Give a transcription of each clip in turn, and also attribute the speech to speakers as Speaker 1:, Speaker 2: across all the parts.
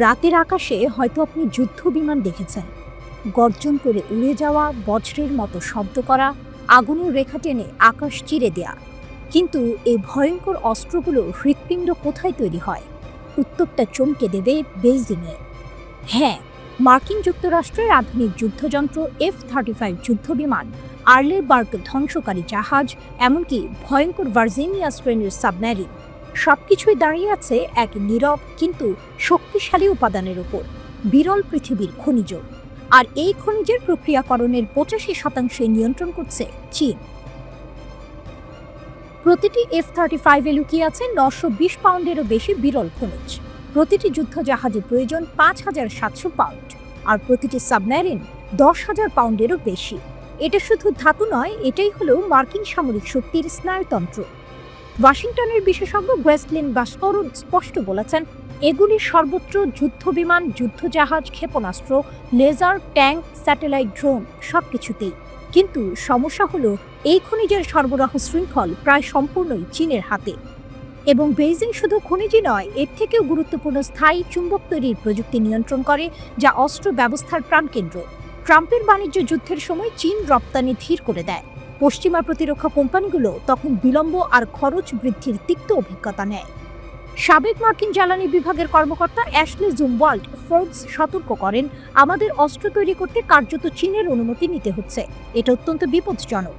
Speaker 1: রাতের আকাশে হয়তো আপনি যুদ্ধ বিমান দেখেছেন, গর্জন করে উড়ে যাওয়া, বজ্রের মতো শব্দ করা, আগুনের রেখা টেনে আকাশ চিরে দেয়া। কিন্তু এই ভয়ঙ্কর অস্ত্রগুলো হৃৎপিণ্ড কোথায় তৈরি হয়? উত্তরটা চমকে দেবে বেইজিংয়ে। হ্যাঁ, মার্কিন যুক্তরাষ্ট্রের আধুনিক যুদ্ধযন্ত্র F-35 যুদ্ধ বিমান, আর্লেবার্গ ধ্বংসকারী জাহাজ, এমনকি ভয়ঙ্কর ভার্জিনিয়া শ্রেণীর সাবমেরিন, সবকিছুই দাঁড়িয়ে আছে এক নীরব কিন্তু শক্তিশালী উপাদানের উপর, বিরল পৃথিবীর খনিজ। আর এই খনিজের প্রক্রিয়াকরণের 85% নিয়ন্ত্রণ করছে চীন। প্রতিটি F-35 লুকিয়ে আছে 920 পাউন্ডেরও বেশি বিরল খনিজ। প্রতিটি যুদ্ধ জাহাজে প্রয়োজন 5700 পাউন্ড, আর প্রতিটি সাবমেরিন 10,000 পাউন্ডেরও বেশি। এটা শুধু ধাতু নয়, এটাই হলো মার্কিন সামরিক শক্তির স্নায়ুতন্ত্র। ওয়াশিংটনের বিশেষজ্ঞ ওয়েসলিন বাস্করুড স্পষ্ট বলেছেন, এগুলি সর্বত্র যুদ্ধবিমান, যুদ্ধজাহাজ, ক্ষেপণাস্ত্র, লেজার, ট্যাঙ্ক, স্যাটেলাইট, ড্রোন সবকিছুতেই। কিন্তু সমস্যা হলো এই খনিজের সরবরাহ শৃঙ্খল প্রায় সম্পূর্ণই চীনের হাতে। এবং বেইজিং শুধু খনিজই নয়, এর থেকেও গুরুত্বপূর্ণ স্থায়ী চুম্বক তৈরির প্রযুক্তি নিয়ন্ত্রণ করে, যা অস্ত্র ব্যবস্থার প্রাণকেন্দ্র। ট্রাম্পের বাণিজ্য যুদ্ধের সময় চীন রপ্তানি ধীর করে দেয়। পশ্চিমা প্রতিরক্ষা কোম্পানিগুলো তখন বিলম্ব আর খরচ বৃদ্ধির তিক্ত অভিজ্ঞতা নেয়। সাবেক মার্কিন জ্বালানি বিভাগের কর্মকর্তা অ্যাশলি জুমওয়াল্ড ফোর্বস সতর্ক করেন, আমাদের অস্ত্র তৈরি করতে কার্যত চীনের অনুমতি নিতে হচ্ছে। এটা অত্যন্ত বিপজ্জনক।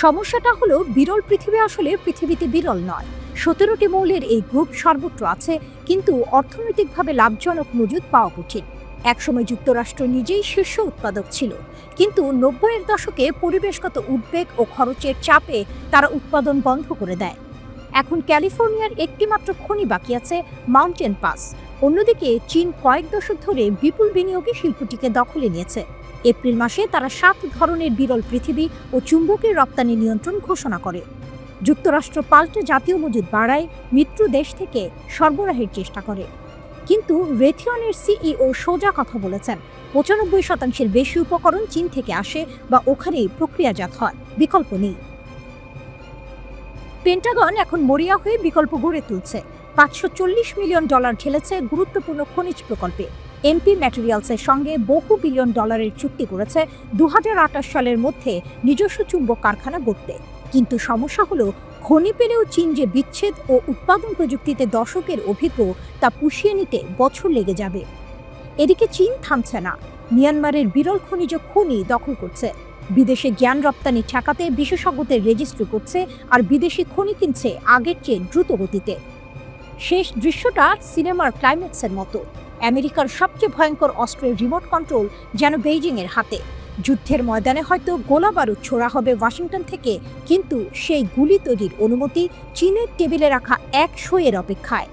Speaker 1: সমস্যাটা হলো, বিরল পৃথিবী আসলে পৃথিবীতে বিরল নয়। 17টি মৌলের এই গ্রুপ সর্বত্র আছে, কিন্তু অর্থনৈতিকভাবে লাভজনক মজুদ পাওয়া কঠিন। একসময় যুক্তরাষ্ট্র নিজেই শীর্ষ উৎপাদক ছিল, কিন্তু 90-এর দশকে পরিবেশগত উদ্বেগ ও খরচের চাপে তারা উৎপাদন বন্ধ করে দেয়। এখন ক্যালিফোর্নিয়ার একটিমাত্র খনি বাকি আছে, মাউন্টেন পাস। অন্যদিকে চীন কয়েক দশক ধরে বিপুল বিনিয়োগে শিল্পটিকে দখলে নিয়েছে। এপ্রিল মাসে তারা 7 ধরনের বিরল পৃথিবী ও চুম্বকের রপ্তানি নিয়ন্ত্রণ ঘোষণা করে। যুক্তরাষ্ট্র পাল্টে জাতীয় মজুদ বাড়ায়, মিত্র দেশ থেকে সরবরাহের চেষ্টা করে। কিন্তু রেথিয়নের সিইও সোজা কথা বলেছেন, 95% বেশি উপকরণ চীন থেকে আসে বা ওখানেই প্রক্রিয়াজাত হয়, বিকল্প নেই। পেন্টাগন এখন মরিয়া হয়ে বিকল্প গড়ে তুলছে। $540 মিলিয়ন ঢেলেছে গুরুত্বপূর্ণ খনিজ প্রকল্পে। এমপি ম্যাটেরিয়ালসের সঙ্গে বহু বিলিয়ন ডলারের চুক্তি করেছে 2028 সালের মধ্যে নিজস্ব চুম্বক কারখানা গড়তে। কিন্তু সমস্যা হলো, খনি পেলেও চীন যে বিচ্ছেদ ও উৎপাদন প্রযুক্তিতে দশকের অভিজ্ঞ, তা পুষিয়ে নিতে বছর লেগে যাবে। এদিকে চীন থামছে না, মিয়ানমারের বিরল খনিজ খনি দখল করছে, বিদেশে জ্ঞান রপ্তানি ঠেকাতে বিশেষজ্ঞদের রেজিস্ট্রি করছে, আর বিদেশি খনি কিনছে আগের চেয়ে দ্রুত গতিতে। শেষ দৃশ্যটা সিনেমার ক্লাইম্যাক্সের মতো। আমেরিকার সবচেয়ে ভয়ঙ্কর অস্ত্রের রিমোট কন্ট্রোল যেন বেইজিংয়ের হাতে। যুদ্ধের ময়দানে হয়তো গোলা বারুদ ছোড়া হবে ওয়াশিংটন থেকে, কিন্তু সেই গুলি তৈরির অনুমতি চীনের টেবিলে রাখা এক শোয়ের অপেক্ষায়।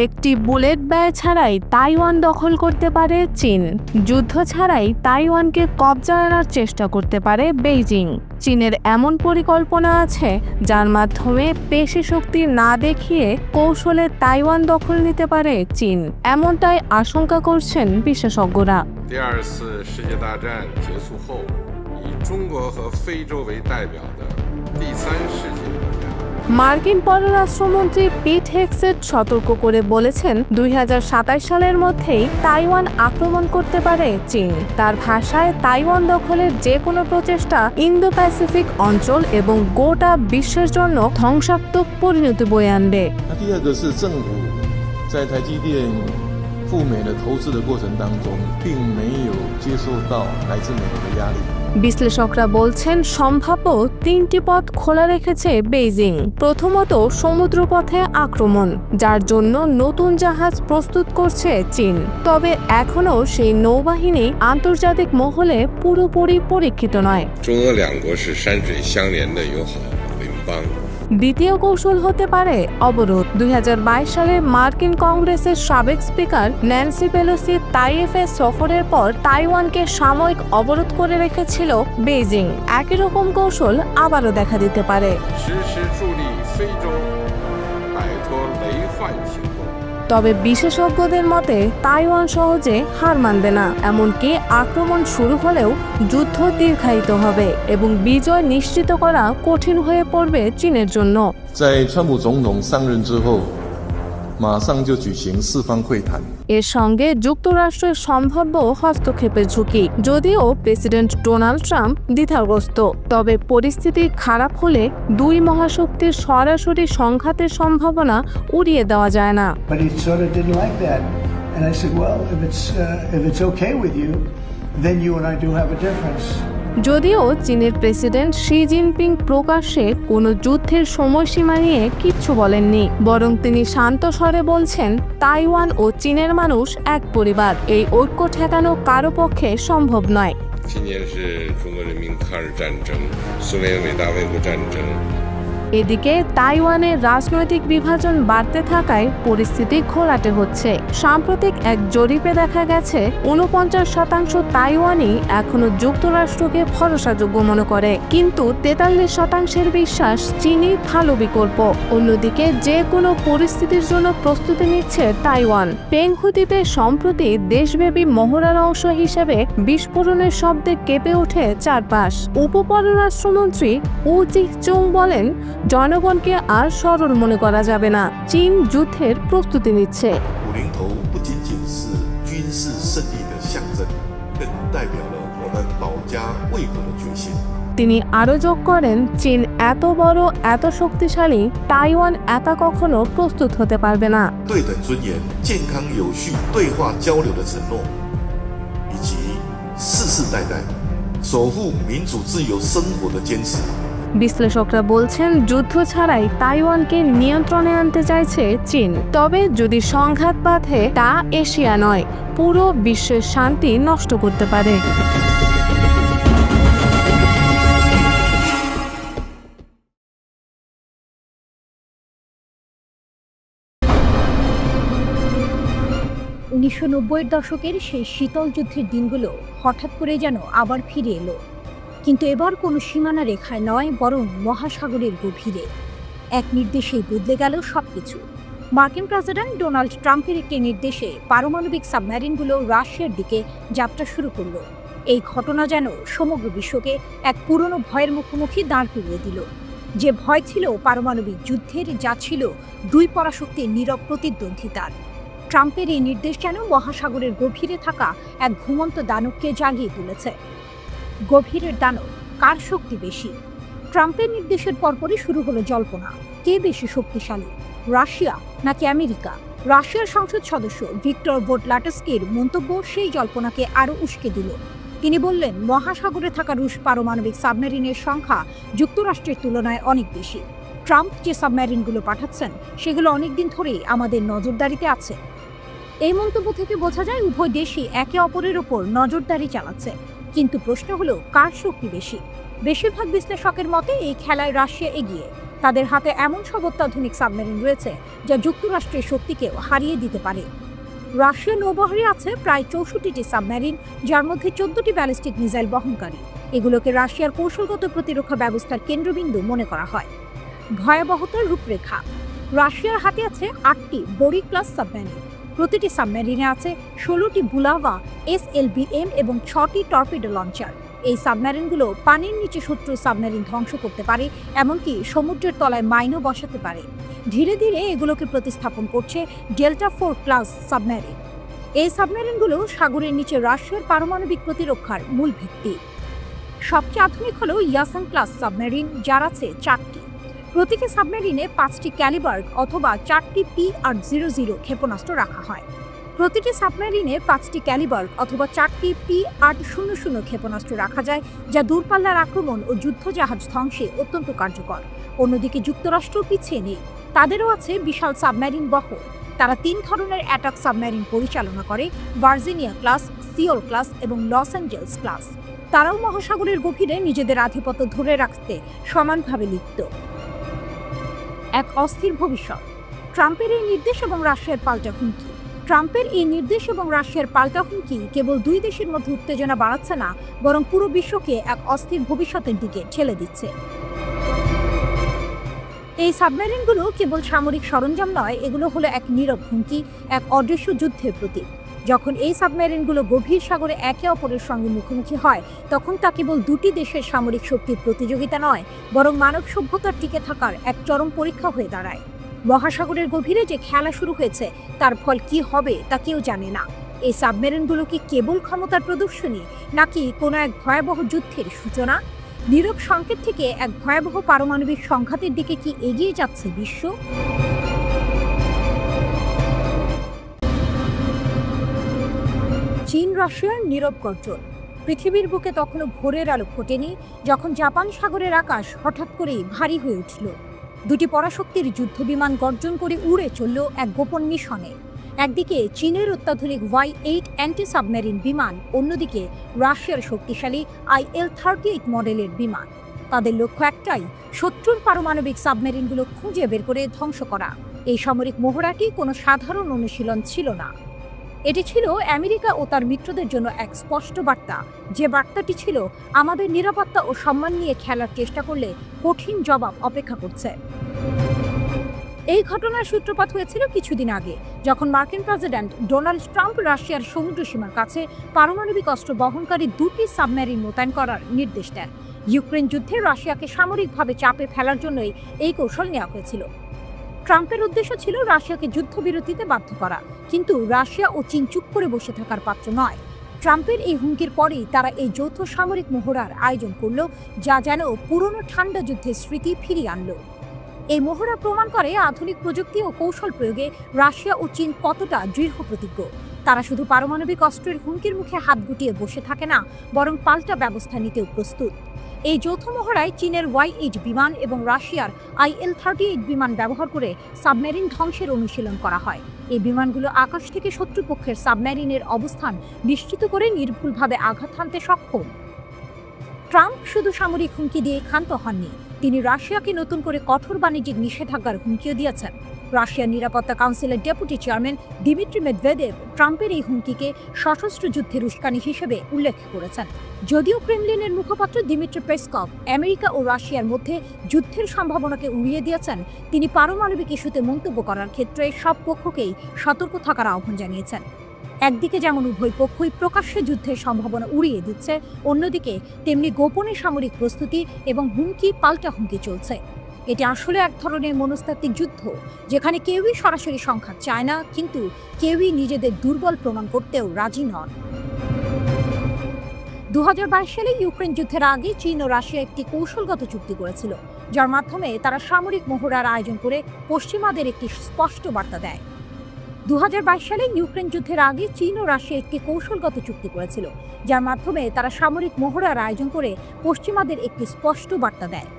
Speaker 2: একটি বুলেট ব্যয় ছাড়াই তাইওয়ান দখল করতে পারে চীন। যুদ্ধ ছাড়াই তাইওয়ানকে কবজায় আনার চেষ্টা করতে পারে বেইজিং। চীনের এমন পরিকল্পনা আছে, যার মাধ্যমে পেশি শক্তি না দেখিয়ে কৌশলে তাইওয়ান দখল নিতে পারে চীন। এমনটাই আশঙ্কা করছেন বিশেষজ্ঞরা।
Speaker 3: 第二次世界大战结束后，以中国和非洲为代表的第三世界国家
Speaker 2: মার্কিন পররাষ্ট্রমন্ত্রী পিট হেগসেট সতর্ক করে বলেছেন, 2027 সালের মধ্যেই তাইওয়ান আক্রমণ করতে পারে চীন। তার ভাষায়, তাইওয়ান দখলের যে কোনো প্রচেষ্টা ইন্দো প্যাসিফিক অঞ্চল এবং গোটা বিশ্বের জন্য ধ্বংসাত্মক পরিণতি বয়ে আনবে।
Speaker 4: 第二个是政府在台积电赴美的投资的过程当中，并没有接受到来自美国的压力。
Speaker 2: বিশ্লেষকরা বলছেন, সম্ভাব্য 3টি পথ খোলা রেখেছে বেইজিং। প্রথমত, সমুদ্রপথে আক্রমণ, যার জন্য নতুন জাহাজ প্রস্তুত করছে চীন। তবে এখনও সেই নৌবাহিনী আন্তর্জাতিক মহলে পুরোপুরি পরীক্ষিত নয়।
Speaker 3: 中俄两国是山水相连的友好邻邦。
Speaker 2: দ্বিতীয় কৌশল হতে পারে অবরোধ। 2022 সালে মার্কিন কংগ্রেসের সাবেক স্পিকার ন্যান্সি পেলোসি তাইওয়ানে সফরের পর তাইওয়ানকে সাময়িক অবরোধ করে রেখেছিল বেইজিং। একই রকম কৌশল আবারও দেখা দিতে পারে।
Speaker 3: 实施助力非洲摆脱雷患行动。
Speaker 2: তবে বিশেষজ্ঞদের মতে তাইওয়ান সহজে হার মানবে না, এমনকি আক্রমণ শুরু হলেও যুদ্ধ দীর্ঘায়িত হবে এবং বিজয় নিশ্চিত করা কঠিন হয়ে পড়বে চীনের জন্য।
Speaker 4: 在川普总统上任之后，马上就举行四方会谈。
Speaker 2: এর সঙ্গে যুক্তরাষ্ট্রের সম্ভাব্য হস্তক্ষেপের ঝুঁকি। যদিও প্রেসিডেন্ট ডোনাল্ড ট্রাম্প দ্বিধাগ্রস্ত, তবে পরিস্থিতি খারাপ হলে দুই মহাশক্তির সরাসরি সংঘাতের সম্ভাবনা উড়িয়ে দেওয়া যায় না।
Speaker 5: But he sort of didn't like that. And I said, well, if it's okay with you, then you and I do have a difference.
Speaker 2: যদিও চীনের প্রেসিডেন্ট শি জিনপিং প্রকাশ্যে কোনো যুদ্ধের সময়সীমা নিয়ে কিচ্ছু বলেননি, বরং তিনি শান্ত স্বরে বলছেন তাইওয়ান ও চীনের মানুষ এক পরিবার, এই ঐক্য ঠেকানো কারো পক্ষে সম্ভব নয়।
Speaker 3: 今年是中国人民抗日战争、苏联伟大卫国战争。
Speaker 2: এদিকে তাইওয়ানের রাজনৈতিক বিভাজন বাড়তে থাকায় পরিস্থিতি ঘোলাটে হচ্ছে। সাম্প্রতিক এক জরিপে দেখা গেছে 49% তাইওয়ানই এখনো যুক্তরাষ্ট্রকে ভরসাযোগ্য মনে করে, কিন্তু 43% বিশ্বাস চীনই ভালো বিকল্প। অন্যদিকে যে কোনো পরিস্থিতির জন্য প্রস্তুতি নিচ্ছে তাইওয়ান। পেংহু দ্বীপে সম্প্রতি দেশব্যাপী মহড়ার অংশ হিসেবে বিস্ফোরণের শব্দে কেঁপে ওঠে চারপাশ। উপপররাষ্ট্রমন্ত্রী উ জিচুং বলেন, জনগণকে আর সরল মনে করা যাবে না, চীন যুদ্ধের প্রস্তুতি নিচ্ছে।
Speaker 6: 五零头不仅仅是军事胜利的象征，更代表了我们保家卫国的决心。
Speaker 2: তিনি আরও যোগ করেন, চীন এত বড়, এত শক্তিশালী, তাইওয়ান একা কখনো প্রস্তুত হতে পারবে না।
Speaker 6: 对等尊严、健康有序对话交流的承诺，以及世世代代守护民主自由生活的坚持。
Speaker 2: বিশ্লেষকরা বলছেন, যুদ্ধ ছাড়াই তাইওয়ানকে নিয়ন্ত্রণে আনতে চাইছে চীন। তবে যদি সংঘাত বাধে, তা এশিয়া নয়, পুরো বিশ্বের শান্তি নষ্ট করতে পারে।
Speaker 1: উনিশশো 90-এর দশকের সেই শীতল যুদ্ধের দিনগুলো হঠাৎ করে যেন আবার ফিরে এলো, কিন্তু এবার কোনো সীমানা রেখায় নয়, বরং মহাসাগরের গভীরে। এক নির্দেশেই বদলে গেল সবকিছু। মার্কিন প্রেসিডেন্ট ডোনাল্ড ট্রাম্পের একটি নির্দেশে পারমাণবিক সাবমেরিনগুলো রাশিয়ার দিকে যাত্রা শুরু করল। এই ঘটনা যেন সমগ্র বিশ্বকে এক পুরনো ভয়ের মুখোমুখি দাঁড় করিয়ে দিল, যে ভয় ছিল পারমাণবিক যুদ্ধের, যা ছিল দুই পরাশক্তির নীরব প্রতিদ্বন্দ্বিতার। ট্রাম্পের এই নির্দেশ যেন মহাসাগরের গভীরে থাকা এক ঘুমন্ত দানবকে জাগিয়ে তুলেছে। গভীরের দানব, কার শক্তি বেশি? ট্রাম্পের নির্দেশের পরপরই শুরু হলো জল্পনা, কে বেশি শক্তিশালী, রাশিয়া নাকি আমেরিকা? রাশিয়ার সংসদ সদস্য ভিক্টর বোটলাটস্কির মন্তব্য সেই জল্পনাকে আরও উস্কে দিল। তিনি বললেন, মহাসাগরে থাকা রুশ পারমাণবিক সাবমেরিনের সংখ্যা যুক্তরাষ্ট্রের তুলনায় অনেক বেশি। ট্রাম্প যে সাবমেরিনগুলো পাঠাচ্ছেন, সেগুলো অনেকদিন ধরেই আমাদের নজরদারিতে আছে। এই মন্তব্য থেকে বোঝা যায় উভয় দেশই একে অপরের ওপর নজরদারি চালাচ্ছে। কিন্তু প্রশ্ন হলো, কার শক্তি বেশি? বেশিরভাগ বিশ্লেষকের মতে এই খেলায় রাশিয়া এগিয়ে। তাদের হাতে এমন সব অত্যাধুনিক সাবমেরিন রয়েছে যা যুক্তরাষ্ট্রের শক্তিকেও হারিয়ে দিতে পারে। রাশিয়ার নৌবহরে আছে প্রায় 64টি সাবমেরিন, যার মধ্যে 14টি ব্যালিস্টিক মিসাইল বহনকারী। এগুলোকে রাশিয়ার কৌশলগত প্রতিরক্ষা ব্যবস্থার কেন্দ্রবিন্দু মনে করা হয়। ভয়াবহতার রূপরেখা, রাশিয়ার হাতে আছে 8টি বোরি ক্লাস সাবমেরিন। প্রতিটি সাবমেরিনে আছে 16টি বুলাভা SLBM এবং 6টি টর্পিডো লঞ্চার। এই সাবমেরিনগুলো পানির নিচে শত্রু সাবমেরিন ধ্বংস করতে পারে, এমনকি সমুদ্রের তলায় মাইনও বসাতে পারে। ধীরে ধীরে এগুলোকে প্রতিস্থাপন করছে ডেল্টা 4 ক্লাস সাবমেরিন। এই সাবমেরিনগুলো সাগরের নিচে রাশিয়ার পারমাণবিক প্রতিরক্ষার মূল ভিত্তি। সবচেয়ে আধুনিক হলো ইয়াসান ক্লাস সাবমেরিন, যার আছে 4টি। প্রতিটি সাবমেরিনে 5টি ক্যালিবার্গ অথবা 4টি P-800 ক্ষেপণাস্ত্র রাখা হয়। প্রতিটি সাবমেরিনে 5টি ক্যালিবার্গ অথবা 4টি P-800 ক্ষেপণাস্ত্র রাখা যায়, যা দূরপাল্লার আক্রমণ ও যুদ্ধজাহাজ ধ্বংসে অত্যন্ত কার্যকর। অন্যদিকে যুক্তরাষ্ট্র পিছিয়ে নেই, তাদেরও আছে বিশাল সাবমেরিন বহর। তারা 3 ধরনের অ্যাটাক সাবমেরিন পরিচালনা করে: ভার্জিনিয়া ক্লাস, সিওল ক্লাস এবং লস অ্যাঞ্জেলস ক্লাস। তারাও মহাসাগরের গভীরে নিজেদের আধিপত্য ধরে রাখতে সমানভাবে লিপ্ত। এক অস্থির ভবিষ্যৎ। ট্রাম্পের এই নির্দেশ এবং রাশিয়ার পাল্টা হুমকি। ট্রাম্পের এই নির্দেশ এবং রাশিয়ার পাল্টা হুমকি কেবল দুই দেশের মধ্যে উত্তেজনা বাড়াচ্ছে না, বরং পুরো বিশ্বকে এক অস্থির ভবিষ্যতের দিকে ঠেলে দিচ্ছে। এই সাবমেরিনগুলো কেবল সামরিক সরঞ্জাম নয়, এগুলো হলো এক নীরব হুমকি, এক অদৃশ্য যুদ্ধের প্রতীক। যখন এই সাবমেরিনগুলো গভীর সাগরে একে অপরের সঙ্গে মুখোমুখি হয়, তখন তা কেবল দুটি দেশের সামরিক শক্তির প্রতিযোগিতা নয়, বরং মানব সভ্যতার টিকে থাকার এক চরম পরীক্ষা হয়ে দাঁড়ায়। মহাসাগরের গভীরে যে খেলা শুরু হয়েছে, তার ফল কি হবে তা কেউ জানে না। এই সাবমেরিনগুলো কি কেবল ক্ষমতার প্রদর্শনী, নাকি কোনো এক ভয়াবহ যুদ্ধের সূচনা? নীরব সংকেত থেকে এক ভয়াবহ পারমাণবিক সংঘাতের দিকে কি এগিয়ে যাচ্ছে বিশ্ব? চীন রাশিয়ার নীরব গর্জন। পৃথিবীর বুকে তখনও ভোরের আলো ফোটেনি, যখন জাপান সাগরের আকাশ হঠাৎ করেই ভারী হয়ে উঠল। দুটি পরাশক্তির যুদ্ধবিমান গর্জন করে উড়ে চলল এক গোপন মিশনে। একদিকে চীনের অত্যাধুনিক Y-8 অ্যান্টি সাবমেরিন বিমান, অন্যদিকে রাশিয়ার শক্তিশালী IL-38 মডেলের বিমান। তাদের লক্ষ্য একটাই, শত্রুর পারমাণবিক সাবমেরিনগুলো খুঁজে বের করে ধ্বংস করা। এই সামরিক মহড়াটি কোনো সাধারণ অনুশীলন ছিল না। এটি ছিল আমেরিকা ও তার মিত্রদের জন্য এক স্পষ্ট বার্তা, যে বার্তাটি ছিল, আমাদের নিরাপত্তা ও সম্মান নিয়ে খেলার চেষ্টা করলে কঠিন জবাব অপেক্ষা করছে। এই ঘটনার সূত্রপাত হয়েছিল কিছুদিন আগে, যখন মার্কিন প্রেসিডেন্ট ডোনাল্ড ট্রাম্প রাশিয়ার সমুদ্র সীমার কাছে পারমাণবিক অস্ত্র বহনকারী দুটি সাবমেরিন মোতায়েন করার নির্দেশ দেন। ইউক্রেন যুদ্ধে রাশিয়াকে সামরিকভাবে চাপে ফেলার জন্যই এই কৌশল নেওয়া হয়েছিল। ট্রাম্পের উদ্দেশ্য ছিল রাশিয়াকে যুদ্ধবিরতিতে বাধ্য করা, কিন্তু রাশিয়া ও চীন চুপ করে বসে থাকার পাত্র নয়। ট্রাম্পের এই হুমকির পরেই তারা এই যৌথ সামরিক মহড়ার আয়োজন করল, যা যেন পুরনো ঠান্ডা যুদ্ধের স্মৃতি ফিরিয়ে আনল। এই মহড়া প্রমাণ করে আধুনিক প্রযুক্তি ও কৌশল প্রয়োগে রাশিয়া ও চীন কতটা দৃঢ় প্রতিজ্ঞ। তারা শুধু পারমাণবিক অস্ত্রের হুমকির মুখে হাত গুটিয়ে বসে থাকে না, বরং পাল্টা ব্যবস্থা নিতেও প্রস্তুত। এই যৌথ মহড়ায় চীনের Y-8 বিমান এবং রাশিয়ার IL-38 বিমান ব্যবহার করে সাবমেরিন ধ্বংসের অনুশীলন করা হয়। এই বিমানগুলো আকাশ থেকে শত্রুপক্ষের সাবমেরিনের অবস্থান নিশ্চিত করে নির্ভুলভাবে আঘাত হানতে সক্ষম। ট্রাম্প শুধু সামরিক হুমকি দিয়ে ক্ষান্ত হননি, তিনি রাশিয়াকে নতুন করে কঠোর বাণিজ্যিক নিষেধাজ্ঞার হুমকিও দিয়েছেন। রাশিয়ার নিরাপত্তা কাউন্সিলের ডেপুটি চেয়ারম্যান দিমিত্রি মেদভেদেভ ট্রাম্পের এই হুমকিকে সশস্ত্র যুদ্ধের উস্কানি হিসেবে উল্লেখ করেছেন। যদিও ক্রেমলিনের মুখপাত্র দিমিত্রি পেসকভ আমেরিকা ও রাশিয়ার মধ্যে যুদ্ধের সম্ভাবনাকে উড়িয়ে দিয়েছেন, তিনি পারমাণবিক ইস্যুতে মন্তব্য করার ক্ষেত্রে সব পক্ষকেই সতর্ক থাকার আহ্বান জানিয়েছেন। একদিকে যেমন উভয় পক্ষই প্রকাশ্যে যুদ্ধের সম্ভাবনা উড়িয়ে দিচ্ছে, অন্যদিকে তেমনি গোপনে সামরিক প্রস্তুতি এবং হুমকি পাল্টা হুমকি চলছে। এটি আসলে এক ধরনের মনস্তাত্ত্বিক যুদ্ধ, যেখানে কেউই সরাসরি সংঘাত চায় না, কিন্তু কেউই নিজেদের দুর্বল প্রমাণ করতেও রাজি নন। 2022 সালে ইউক্রেন যুদ্ধের আগে চীন ও রাশিয়া একটি কৌশলগত চুক্তি করেছিল, যার মাধ্যমে তারা সামরিক মহড়ার আয়োজন করে পশ্চিমাদের একটি স্পষ্ট বার্তা দেয়। 2022 সালে ইউক্রেন যুদ্ধের আগে চীন ও রাশিয়া একটি কৌশলগত চুক্তি করেছিল, যার মাধ্যমে তারা সামরিক মহড়ার আয়োজন করে পশ্চিমাদের একটি স্পষ্ট বার্তা দেয়।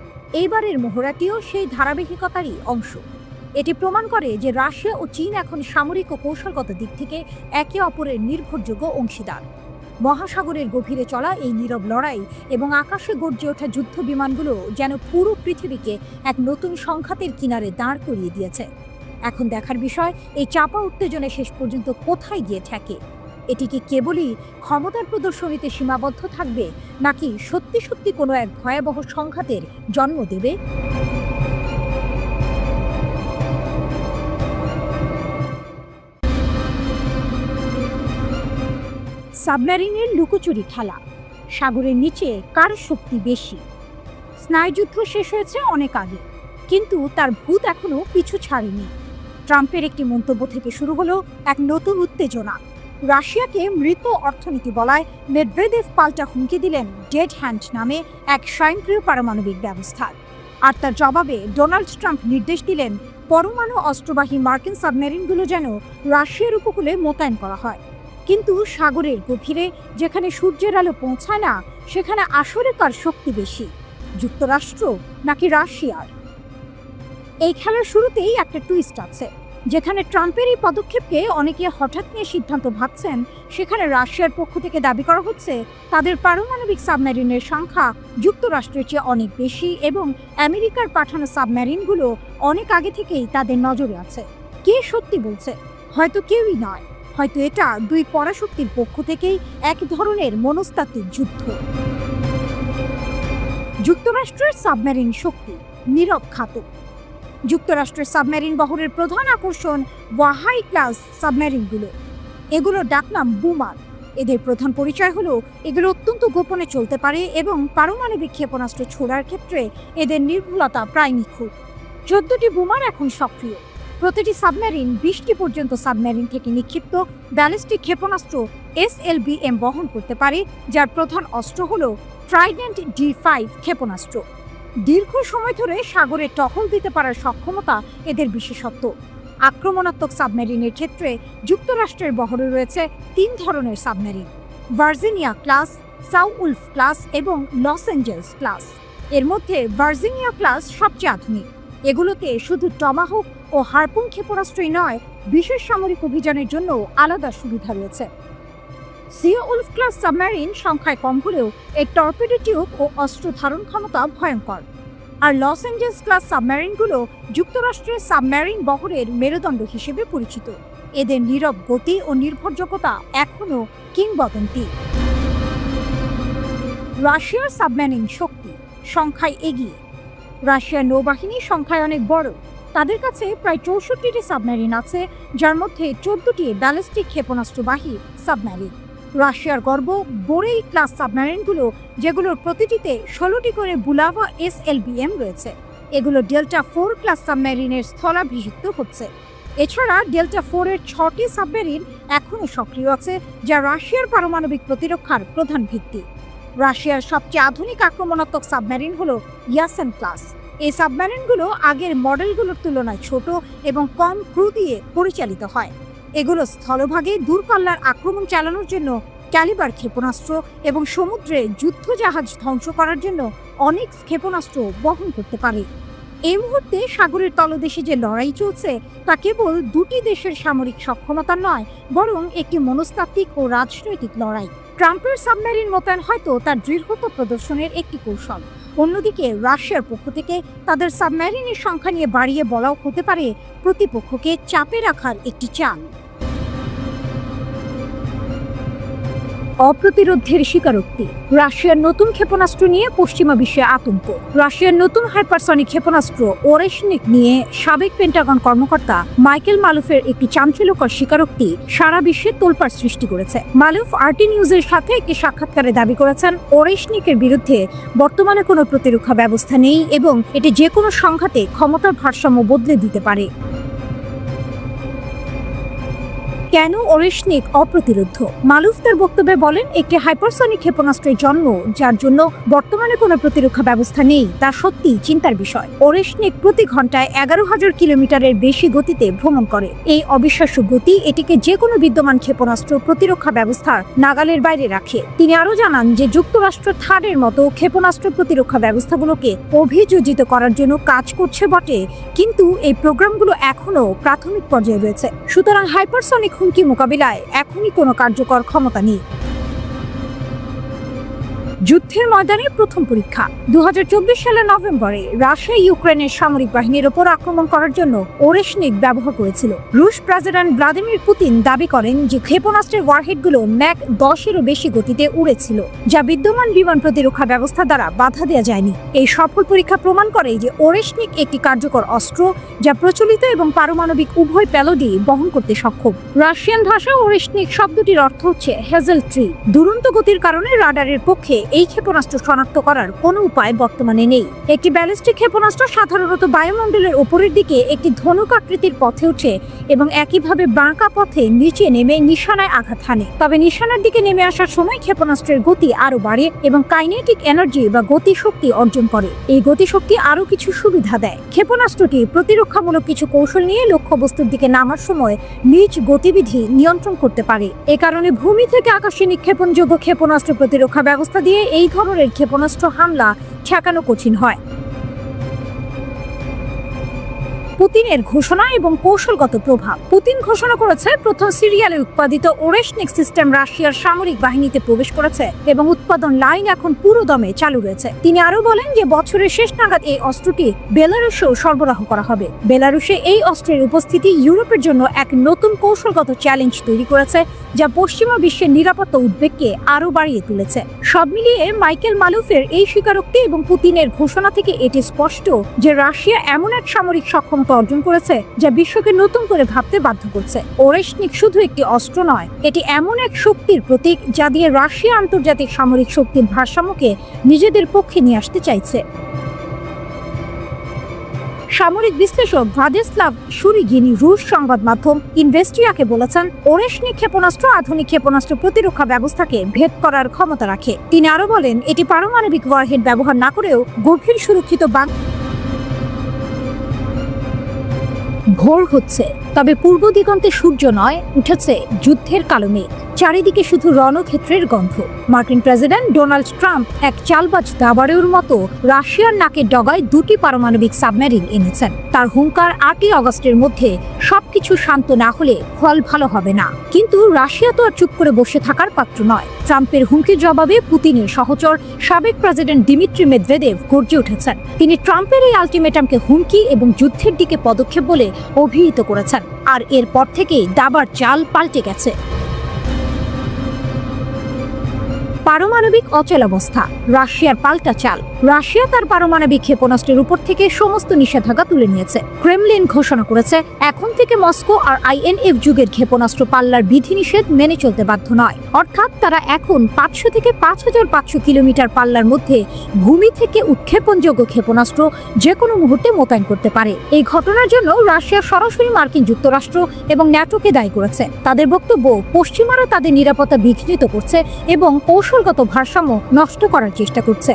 Speaker 1: এইবারের মহড়াটিও সেই ধারাবাহিকতারই অংশ। এটি প্রমাণ করে যে রাশিয়া ও চীন এখন সামরিক ও কৌশলগত দিক থেকে একে অপরের নির্ভরযোগ্য অংশীদার। মহাসাগরের গভীরে চলা এই নীরব লড়াই এবং আকাশে গর্জে ওঠা যুদ্ধ বিমানগুলো যেন পুরো পৃথিবীকে এক নতুন সংঘাতের কিনারে দাঁড় করিয়ে দিয়েছে। এখন দেখার বিষয়, এই চাপা উত্তেজনা শেষ পর্যন্ত কোথায় গিয়ে ঠেকে। এটি কি কেবলই ক্ষমতার প্রদর্শনীতে সীমাবদ্ধ থাকবে, নাকি সত্যি সত্যি কোনো এক ভয়াবহ সংঘাতের জন্ম দেবে? সাবমেরিনের লুকোচুরি খেলা, সাগরের নিচে কার শক্তি বেশি। স্নায়ুযুদ্ধ শেষ হয়েছে অনেক আগে, কিন্তু তার ভূত এখনো পিছু ছাড়েনি। ট্রাম্পের একটি মন্তব্য থেকে শুরু হলো এক নতুন উত্তেজনা। রাশিয়াকে মৃত অর্থনীতি বলায় মেদভেদেভ পাল্টা হুমকি দিলেন ডেড হ্যান্ড নামে এক স্বয়ংক্রিয় পারমাণবিক ব্যবস্থা। আর তার জবাবে ডোনাল্ড ট্রাম্প নির্দেশ দিলেন পরমাণু অস্ত্রবাহী মার্কিন সাবমেরিনগুলো যেন রাশিয়ার উপকূলে মোতায়েন করা হয়। কিন্তু সাগরের গভীরে, যেখানে সূর্যের আলো পৌঁছায় না, সেখানে আসলে কার শক্তি বেশি, যুক্তরাষ্ট্র নাকি রাশিয়ার? এই খেলার শুরুতেই একটা টুইস্ট আছে। যেখানে ট্রাম্পের এই পদক্ষেপকে অনেকে হঠাৎ নিয়ে সিদ্ধান্ত ভাবছেন, সেখানে রাশিয়ার পক্ষ থেকে দাবি করা হচ্ছে তাদের পারমাণবিক সাবমেরিনের সংখ্যা যুক্তরাষ্ট্রের চেয়ে অনেক বেশি এবং আমেরিকার পাঠানো সাবমেরিনগুলো অনেক আগে থেকেই তাদের নজরে আছে। কে সত্যি বলছে? হয়তো কেউই নয়, হয়তো এটা দুই পরাশক্তির পক্ষ থেকেই এক ধরনের মনস্তাত্ত্বিক যুদ্ধ। যুক্তরাষ্ট্রের সাবমেরিন শক্তি নীরব ঘাতক। যুক্তরাষ্ট্রের সাবমেরিন বহরের প্রধান আকর্ষণ ওয়াহাই ক্লাস সাবমেরিনগুলো। এগুলোর ডাকনাম বুমার। এদের প্রধান পরিচয় হলো এগুলো অত্যন্ত গোপনে চলতে পারে এবং পারমাণবিক ক্ষেপণাস্ত্র ছোড়ার ক্ষেত্রে এদের নির্ভুলতা প্রায় নিখুঁত। 14টি বুমার এখন সক্রিয়। প্রতিটি সাবমেরিন 20টি পর্যন্ত সাবমেরিন থেকে নিক্ষিপ্ত ব্যালিস্টিক ক্ষেপণাস্ত্র SLBM বহন করতে পারে, যার প্রধান অস্ত্র হলো ট্রাইডেন্ট D5 ক্ষেপণাস্ত্র। দীর্ঘ সময় ধরে সাগরে টহল দিতে পারার সক্ষমতা এদের বিশেষত্ব। আক্রমণাত্মক সাবমেরিনের ক্ষেত্রে যুক্তরাষ্ট্রের বহরে রয়েছে 3 ধরনের সাবমেরিন: ভার্জিনিয়া ক্লাস, সাউউলফ ক্লাস এবং লস অ্যাঞ্জেলস ক্লাস। এর মধ্যে ভার্জিনিয়া ক্লাস সবচেয়ে আধুনিক। এগুলোতে শুধু টমাহক ও হারপুন ক্ষেপণাস্ত্রই নয়, বিশেষ সামরিক অভিযানের জন্য আলাদা সুবিধা রয়েছে। সিওউলফ ক্লাস সাবমেরিন সংখ্যায় কম হলেও এর টর্পেডো টিউব ও অস্ত্র ধারণ ক্ষমতা ভয়ঙ্কর। আর লস অ্যাঞ্জেলস ক্লাস সাবমেরিনগুলো যুক্তরাষ্ট্রের সাবমেরিন বহরের মেরুদণ্ড হিসেবে পরিচিত। এদের নীরব গতি ও নির্ভরযোগ্যতা এখনও কিংবদন্তি। রাশিয়ার সাবমেরিন শক্তি সংখ্যায় এগিয়ে। রাশিয়ার নৌবাহিনী সংখ্যায় অনেক বড়। তাদের কাছে প্রায় 64টি সাবমেরিন আছে, যার মধ্যে 14টি ব্যালিস্টিক ক্ষেপণাস্ত্রবাহী সাবমেরিন। রাশিয়ার গর্ব বোরেই ক্লাস সাবমেরিনগুলো, যেগুলোর প্রতিটিতে 16টি করে বুলাভা SLBM রয়েছে। এগুলো ডেল্টা 4 ক্লাস সাবমেরিনের স্থলাভিষিক্ত হচ্ছে। এছাড়া ডেল্টা 4 এর 6টি সাবমেরিন এখনও সক্রিয় আছে, যা রাশিয়ার পারমাণবিক প্রতিরক্ষার প্রধান ভিত্তি। রাশিয়ার সবচেয়ে আধুনিক আক্রমণাত্মক সাবমেরিন হলো ইয়াসেন ক্লাস। এই সাবমেরিনগুলো আগের মডেলগুলোর তুলনায় ছোট এবং কম ক্রু দিয়ে পরিচালিত হয়। এগুলো স্থলভাগে দূরপাল্লার আক্রমণ চালানোর জন্য ক্যালিবার ক্ষেপণাস্ত্র এবং সমুদ্রে যুদ্ধজাহাজ ধ্বংস করার জন্য অনেক ক্ষেপণাস্ত্র বহন করতে পারে। এই মুহূর্তে সাগরের তলদেশে যে লড়াই চলছে তা কেবল দুটি দেশের সামরিক সক্ষমতা নয়, বরং একটি মনস্তাত্ত্বিক ও রাজনৈতিক লড়াই। ট্রাম্পের সাবমেরিন মোতায়েন হয়তো তার দৃঢ়তা প্রদর্শনের একটি কৌশল। অন্যদিকে রাশিয়ার পক্ষ থেকে তাদের সাবমেরিনের সংখ্যা নিয়ে বাড়িয়ে বলাও হতে পারে প্রতিপক্ষকে চাপে রাখার একটি চাল। অপ্রতিরোধের স্বীকারোক্তি। রাশিয়ার নতুন ক্ষেপণাস্ত্র নিয়ে পশ্চিমা বিশ্বে আতঙ্ক। রাশিয়ার নতুন হাইপারসনিক ক্ষেপণাস্ত্র ওরেশনিক নিয়ে সাবেক পেন্টাগন কর্মকর্তা মাইকেল মালুফের একটি চাঞ্চল্যকর স্বীকারোক্তি সারা বিশ্বে তোলপাড় সৃষ্টি করেছে। মালুফ আরটি নিউজের সাথে একটি সাক্ষাৎকারে দাবি করেছেন, ওরেশনিকের বিরুদ্ধে বর্তমানে কোনো প্রতিরক্ষা ব্যবস্থা নেই এবং এটি যে কোনো সংঘাতে ক্ষমতার ভারসাম্য বদলে দিতে পারে। কেন ওরেশনিক অপ্রতিরোধ্য? মালুফ তার বক্তব্যে বলেন, একটি হাইপারসনিক ক্ষেপণাস্ত্রের জন্ম যার জন্য বর্তমানে কোনো প্রতিরক্ষা ব্যবস্থা নেই তা সত্যিই চিন্তার বিষয়। ওরেশনিক প্রতি ঘন্টায় 11,000 কিলোমিটারের বেশি গতিতে ভ্রমণ করে। এই অবিশ্বাস্য গতি এটিকে যে কোনো বিদ্যমান ক্ষেপণাস্ত্র প্রতিরক্ষা ব্যবস্থার নাগালের বাইরে রাখে। তিনি আরও জানান যে যুক্তরাষ্ট্র থার্ডের মতো ক্ষেপণাস্ত্র প্রতিরক্ষা ব্যবস্থাগুলোকে অভিযোজিত করার জন্য কাজ করছে বটে, কিন্তু এই প্রোগ্রামগুলো এখনও প্রাথমিক পর্যায়ে রয়েছে। সুতরাং হাইপারসনিক হুমকি মোকাবিলায় এখনই কোনো কার্যকর ক্ষমতা নেই। যুদ্ধের ময়দানে প্রথম পরীক্ষা। 2024 সালের নভেম্বরে রাশিয়া ইউক্রেনের সামরিক বাহিনীর ওপর আক্রমণ করার জন্য ওরেশনিক ব্যবহার করেছিল। রুশ প্রেসিডেন্ট ভ্লাদিমির পুতিন দাবি করেন যে ক্ষেপণাস্ত্রের ওয়ারহেডগুলো ম্যাক 10-এরও বেশি গতিতে উড়েছিল, যা বিদ্যমান বিমান প্রতিরক্ষা ব্যবস্থা দ্বারা বাধা দেওয়া যায়নি। এই সফল পরীক্ষা প্রমাণ করে যে ওরেশনিক একটি কার্যকর অস্ত্র যা প্রচলিত এবং পারমাণবিক উভয় প্যালোডি বহন করতে সক্ষম। রাশিয়ান ভাষা ওরেশনিক শব্দটির অর্থ হচ্ছে হেজেল ট্রি। দুরন্ত গতির কারণে রাডারের পক্ষে এই ক্ষেপণাস্ত্র শনাক্ত করার কোনো উপায় বর্তমানে নেই। একটি ব্যালিস্টিক ক্ষেপণাস্ত্র সাধারণত বায়ুমণ্ডলের উপরের দিকে একটি ধনুক আকৃতির পথে ওঠে এবং একইভাবে বাঁকা পথে নিচে নেমে নিশানায় আঘাত হানে। তবে নিশানার দিকে নেমে আসার সময় ক্ষেপণাস্ত্রের গতি আরো বাড়ে এবং কাইনেটিক এনার্জি বা গতিশক্তি অর্জন করে। এই গতিশক্তি আরো কিছু সুবিধা দেয়। ক্ষেপণাস্ত্রটি প্রতিরক্ষামূলক কিছু কৌশল নিয়ে লক্ষ্যবস্তুর দিকে নামার সময় নিজ গতিবিধি নিয়ন্ত্রণ করতে পারে। এ কারণে ভূমি থেকে আকাশে নিক্ষেপণযোগ্য ক্ষেপণাস্ত্র প্রতিরক্ষা ব্যবস্থা দিয়ে এই ধরনের ক্ষেপণাস্ত্র হামলা ঠেকানো কঠিন হয়। পুতিনের ঘোষণা এবং কৌশলগত প্রভাব। পুতিন ঘোষণা করেছে প্রথম সিরিয়ালে উৎপাদিত ওরেশনিক সিস্টেম রাশিয়ার সামরিক বাহিনীতে প্রবেশ করেছে এবং উৎপাদন লাইন এখন পুরো দমে চালু রয়েছে। তিনি আরো বলেন যে বছরের শেষ নাগাদ এই অস্ত্রটি বেলারুশেও সরবরাহ করা হবে। বেলারুশে এই অস্ত্রের উপস্থিতি ইউরোপের জন্য এক নতুন কৌশলগত চ্যালেঞ্জ তৈরি করেছে, যা পশ্চিমা বিশ্বের নিরাপত্তা উদ্বেগকে আরো বাড়িয়ে তুলেছে। সব মিলিয়ে মাইকেল মালুফের এই স্বীকারোক্তি এবং পুতিনের ঘোষণা থেকে এটি স্পষ্ট যে রাশিয়া এমন এক সামরিক সক্ষমতা অর্জন করেছে যা বিশ্বকে নতুন করে ভাবতে বাধ্য করছে। ওরেশনিক শুধু একটি অস্ত্র নয়, এটি এমন এক শক্তির প্রতীক যা দিয়ে রাশিয়া আন্তর্জাতিক সামরিক শক্তির ভারসাম্যকে নিজেদের পক্ষে নিয়ে আসতে চাইছে। সামরিক বিশ্লেষক ভ্লাদিস্লাভ শুরিগিনি রুশ সংবাদ মাধ্যম ইনভেস্টিয়াকে বলেছেন, ওরেশনিক ক্ষেপণাস্ত্র আধুনিক ক্ষেপণাস্ত্র প্রতিরক্ষা ব্যবস্থাকে ভেদ করার ক্ষমতা রাখে। তিনি আরো বলেন, এটি পারমাণবিক ওয়ারহেড ব্যবহার না করেও গভীর সুরক্ষিত ভোর হচ্ছে, তবে পূর্ব দিগন্তে সূর্য নয়, উঠেছে যুদ্ধের কালো মেঘ। চারিদিকে শুধু রণক্ষেত্রের গন্ধ। মার্কিন প্রেসিডেন্ট ডোনাল্ড ট্রাম্প এক চালবাজ দাবারের মতো রাশিয়ার নাকের ডগায় দুটি পারমাণবিক সাবমেরিন এনেছেন। তার হুঙ্কার 8ই আগস্টের মধ্যে সবকিছু শান্ত না হলে ফল ভালো হবে না। কিন্তু রাশিয়া তো আর চুপ করে বসে থাকার পাত্র নয়। ট্রাম্পের হুমকির জবাবে পুতিনের সহচর সাবেক প্রেসিডেন্ট দিমিত্রি মেদভেদেভ গর্জে উঠেছেন। তিনি ট্রাম্পের এই আলটিমেটামকে হুমকি এবং যুদ্ধের দিকে পদক্ষেপ বলে অভিহিত করেছেন। আর এরপর থেকেই দাবার চাল পাল্টে গেছে। পারমাণবিক অচলাবস্থা, রাশিয়ার পাল্টা চাল। রাশিয়া তার পারমাণবিক ক্ষেপণাস্ত্রের উপর থেকে সমস্ত নিষেধাজ্ঞা তুলে নিয়েছে। ক্রেমলিন ঘোষণা করেছে এখন থেকে মস্কো আর আইএনএফ যুগের ক্ষেপণাস্ত্র পাল্লার বিধিনিষেধ মেনে চলতে বাধ্য নয়। অর্থাৎ তারা এখন 500 থেকে 5500 কিলোমিটার পাল্লার মধ্যে ভূমি থেকে উৎক্ষেপণযোগ্য ক্ষেপণাস্ত্র যে কোনো মুহূর্তে মোতায়েন করতে পারে। এই ঘটনার জন্য রাশিয়া সরাসরি মার্কিন যুক্তরাষ্ট্র এবং ন্যাটোকে দায়ী করেছে। তাদের বক্তব্য, পশ্চিমারা তাদের নিরাপত্তা বিঘ্নিত করছে এবং কৌশলগত ভারসাম্য নষ্ট করার চেষ্টা করছে।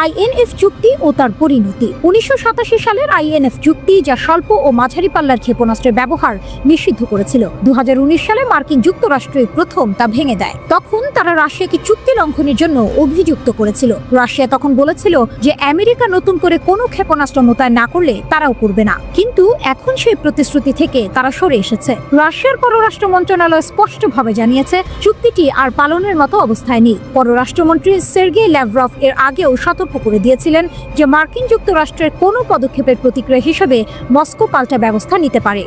Speaker 1: আইএনএফ চুক্তি ও তার পরিণতি। 1987 সালের আইএনএফ চুক্তি, যা স্বল্প ও মাঝারি পাল্লার ক্ষেপণাস্ত্রের ব্যবহার নিষিদ্ধ করেছিল, 2019 সালে মার্কিন যুক্তরাষ্ট্রই প্রথম তা ভেঙে দেয়। তখন তারা রাশিয়াকে চুক্তি লঙ্ঘনের জন্য অভিযুক্ত করেছিল। রাশিয়া তখন বলেছিল যে আমেরিকা নতুন করে কোনো ক্ষেপণাস্ত্র মোতায়েন না করলে তারাও করবে না। কিন্তু এখন সেই প্রতিশ্রুতি থেকে তারা সরে এসেছে। রাশিয়ার পররাষ্ট্র মন্ত্রণালয় স্পষ্টভাবে জানিয়েছে চুক্তিটি আর পালনের মতো অবস্থায় নেই। পররাষ্ট্রমন্ত্রী সের্গেই ল্যাভরভ এর আগেও সতর্ক করে দিয়েছিলেন যে মার্কিন যুক্তরাষ্ট্রের কোনো পদক্ষেপের প্রতিক্রিয়া হিসেবে মস্কো পাল্টা ব্যবস্থা নিতে পারে।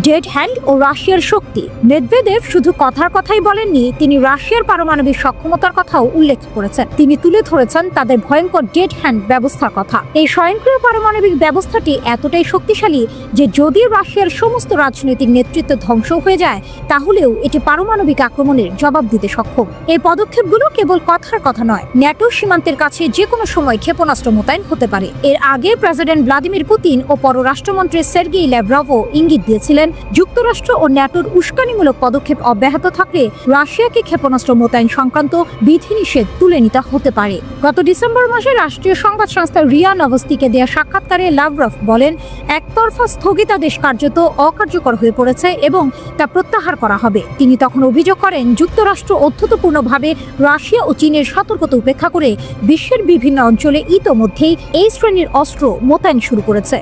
Speaker 1: ডেড হ্যান্ড ও রাশিয়ার শক্তি। মেদভেদেভ শুধু কথাই বলেননি, তিনি রাশিয়ার পারমাণবিক সক্ষমতার কথাও উল্লেখ করেছেন। তিনি তুলে ধরেছেন তাদের ভয়ঙ্কর ডেড হ্যান্ড ব্যবস্থার কথা। এই স্বয়ংক্রিয় পারমাণবিক ব্যবস্থাটি এতটাই শক্তিশালী যে যদি রাশিয়ার সমস্ত রাজনৈতিক নেতৃত্ব ধ্বংস হয়ে যায়, তাহলেও এটি পারমাণবিক আক্রমণের জবাব দিতে সক্ষম। এই পদক্ষেপগুলো কেবল কথার কথা নয়, ন্যাটো সীমান্তের কাছে যে কোনো সময় ক্ষেপণাস্ত্র মোতায়েন হতে পারে। এর আগে প্রেসিডেন্ট ভ্লাদিমির পুতিন ও পররাষ্ট্রমন্ত্রী সের্গেই ল্যাভরভও ইঙ্গিত দিয়েছিলেন যুক্তরাষ্ট্র ও ন্যাটোর উস্কানিমূলক পদক্ষেপ অব্যাহত থাকলে রাশিয়াকে ক্ষেপণাস্ত্র মোতায়েন সংক্রান্ত বিধিনিষেধ তুলে নিতে হতে পারে। গত ডিসেম্বর মাসে রাষ্ট্রীয় সংবাদ সংস্থা রিয়া নভস্তিকে দেয়া সাক্ষাৎকারে লাভরভ বলেন, একতরফা স্থগিতাদেশ কার্যত অকার্যকর হয়ে পড়েছে এবং তা প্রত্যাহার করা হবে। তিনি তখন অভিযোগ করেন যুক্তরাষ্ট্র অত্যন্তপূর্ণভাবে রাশিয়া ও চীনের সতর্কতা উপেক্ষা করে বিশ্বের বিভিন্ন অঞ্চলে ইতোমধ্যেই এই শ্রেণীর অস্ত্র মোতায়েন শুরু করেছে।